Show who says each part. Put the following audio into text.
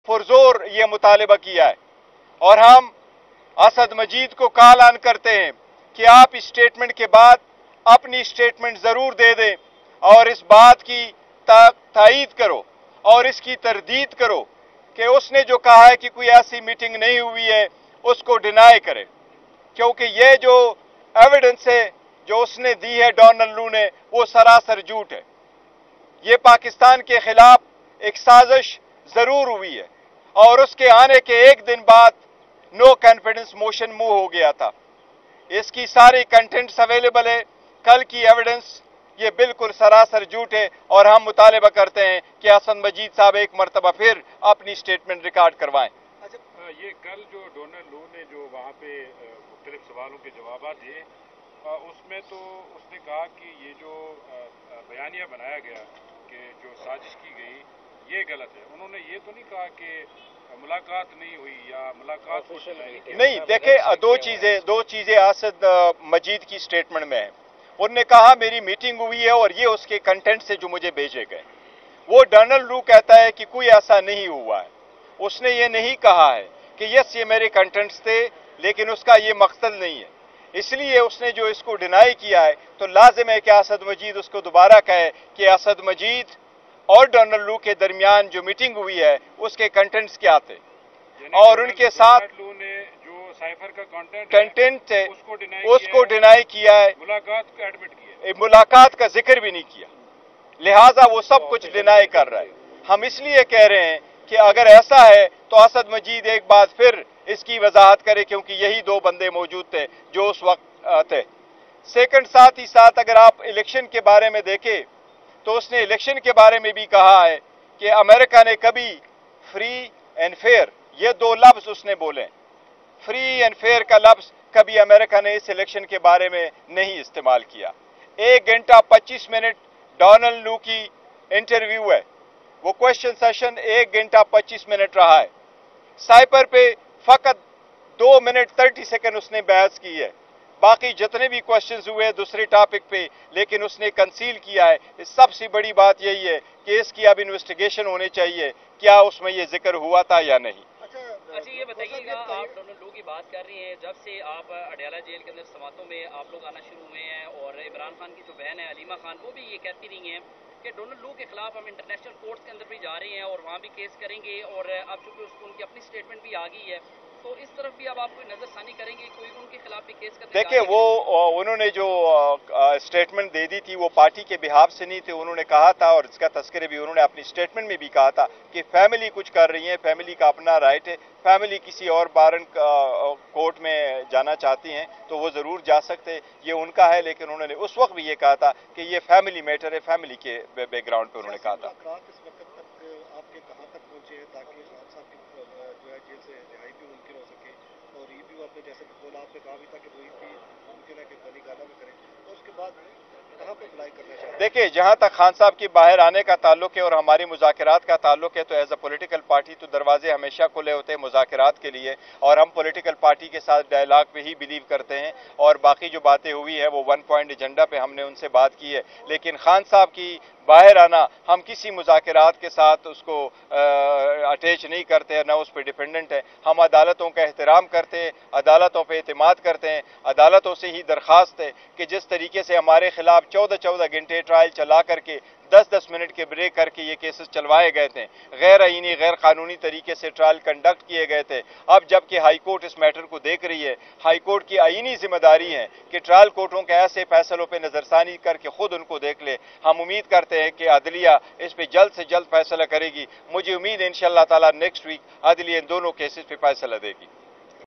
Speaker 1: पुरजोर ये मुतालबा किया है और हम असद मजीद को कॉल ऑन करते हैं कि आप इस स्टेटमेंट के बाद अपनी स्टेटमेंट ज़रूर दे दें और इस बात की तायीद करो और इसकी तरदीद करो कि उसने जो कहा है कि कोई ऐसी मीटिंग नहीं हुई है उसको डिनाई करे, क्योंकि ये जो एविडेंस है जो उसने दी है डोनाल्ड लू ने वो सरासर झूठ है। ये पाकिस्तान के खिलाफ एक साजिश ज़रूर हुई है और उसके आने के एक दिन बाद नो कॉन्फिडेंस मोशन मूव हो गया था। इसकी सारी कंटेंट्स अवेलेबल है, कल की एविडेंस ये बिल्कुल सरासर झूठ है और हम मुतालबा करते हैं कि असद मजीद साहब एक मरतबा फिर अपनी स्टेटमेंट रिकॉर्ड करवाएं।
Speaker 2: अच्छा, ये कल जो डोनाल्ड लू ने जो वहाँ पे मुख्तलिफ सवालों के जवाब दिए उसमें तो उसने कहा कि ये जो बयानिया बनाया गया कि जो साजिश की गई ये गलत है। उन्होंने ये तो नहीं कहा कि मुलाकात नहीं हुई या मुलाकात
Speaker 1: नहीं। देखे दो चीजें असद मजीद की स्टेटमेंट में है। उन्होंने कहा मेरी मीटिंग हुई है और ये उसके कंटेंट से जो मुझे भेजे गए। वो डोनाल्ड लू कहता है कि कोई ऐसा नहीं हुआ है। उसने ये नहीं कहा है कि यस ये मेरे कंटेंट्स थे, लेकिन उसका ये मकसद नहीं है। इसलिए उसने जो इसको डिनाई किया है तो लाजिम है कि असद मजीद उसको दोबारा कहे कि असद मजीद और डोनाल्ड लू के दरमियान जो मीटिंग हुई है उसके कंटेंट्स क्या थे और उनके साथ
Speaker 2: लू ने जो साइफर का
Speaker 1: कंटेंट है उसको डिनाई किया है,
Speaker 2: मुलाकात को एडमिट किया,
Speaker 1: मुलाकात का जिक्र भी नहीं किया। लिहाजा वो सब कुछ डिनाई कर रहा है। हम इसलिए कह रहे हैं कि अगर ऐसा है तो असद मजीद एक बार फिर इसकी वजाहत करे, क्योंकि यही दो बंदे मौजूद थे जो उस वक्त थे। सेकंड, साथ ही साथ अगर आप इलेक्शन के बारे में देखें तो उसने इलेक्शन के बारे में भी कहा है कि अमेरिका ने कभी फ्री एंड फेयर, ये दो लफ्ज उसने बोले, फ्री एंड फेयर का लफ्ज कभी अमेरिका ने इस इलेक्शन के बारे में नहीं इस्तेमाल किया। 1 घंटा 25 मिनट डोनाल्ड लू की इंटरव्यू है, वो क्वेश्चन सेशन 1 घंटा 25 मिनट रहा है। साइपर पे फकत 2 मिनट 30 सेकंड उसने बहस की है, बाकी जितने भी क्वेश्चंस हुए दूसरे टॉपिक पे, लेकिन उसने कंसील किया है। सबसे बड़ी बात यही है कि इसकी अब इन्वेस्टिगेशन होनी चाहिए, क्या उसमें ये जिक्र हुआ था या नहीं।
Speaker 3: अच्छा, ये बताइएगा, आप डोनाल्ड लू की बात कर रही हैं, जब से आप अडयाला जेल के अंदर समातों में आप लोग आना शुरू हुए हैं और इमरान खान की जो बहन है अलीमा खान वो भी ये कहती रही हैं कि डोनाल्ड लू के खिलाफ हम इंटरनेशनल कोर्ट्स के अंदर भी जा रहे हैं और वहाँ भी केस करेंगे और अब चूंकि उनकी अपनी स्टेटमेंट भी आ गई है तो इस तरफ भी अब आप कोई नजरसानी करेंगे, कोई उनके खिलाफ भी केस करने?
Speaker 1: देखिए, वो उन्होंने जो स्टेटमेंट दे दी थी वो पार्टी के बिहाफ से नहीं थे। उन्होंने कहा था और इसका तस्करे भी उन्होंने अपनी स्टेटमेंट में भी कहा था कि फैमिली कुछ कर रही है, फैमिली का अपना राइट है, फैमिली किसी और बारन कोर्ट में जाना चाहती हैं तो वो ज़रूर जा सकते, ये उनका है। लेकिन उन्होंने उस वक्त भी ये कहा था कि ये फैमिली मैटर है, फैमिली के बैकग्राउंड पे उन्होंने कहा था।
Speaker 4: आपके कहाँ तक पहुँचे हैं ताकि खान साहब की जो है जेल से रिहाई भी मुमकिन हो सके, और ये भी आपने जैसे बोला, आपने कहा भी था कि वो भी मुमकिन है कि बनी गाला में करें, तो उसके बाद कहाँ पे अप्लाई करना चाहिए?
Speaker 1: देखिए, जहाँ तक खान साहब की बाहर आने का ताल्लुक है और हमारी मुज़ाकरात का ताल्लुक है तो एज अ पॉलिटिकल पार्टी तो दरवाजे हमेशा खुले होते हैं मुज़ाकरात के लिए, और हम पॉलिटिकल पार्टी के साथ डायलॉग पे ही बिलीव करते हैं। और बाकी जो बातें हुई है वो 1 पॉइंट एजेंडा पे हमने उनसे बात की है, लेकिन खान साहब की बाहर आना हम किसी मुज़ाकरात के साथ उसको अटैच नहीं करते हैं, ना उस पर डिपेंडेंट है। हम अदालतों का एहतराम करते हैं, अदालतों पर एतमाद करते हैं। अदालतों से ही दरख्वास्त है कि जिस तरीके से हमारे खिलाफ 14-14 घंटे ट्रायल चला करके 10-10 मिनट के ब्रेक करके ये केसेस चलवाए गए थे, गैर आईनी गैर कानूनी तरीके से ट्रायल कंडक्ट किए गए थे। अब जबकि हाई कोर्ट इस मैटर को देख रही है, हाई कोर्ट की आईनी जिम्मेदारी है कि ट्रायल कोर्टों के ऐसे फैसलों पे नजरसानी करके खुद उनको देख ले। हम उम्मीद करते हैं कि अदलिया इस पे जल्द से जल्द फैसला करेगी। मुझे उम्मीद है इंशाअल्लाह ताला नेक्स्ट वीक अदलिया इन दोनों केसेस पे फैसला देगी।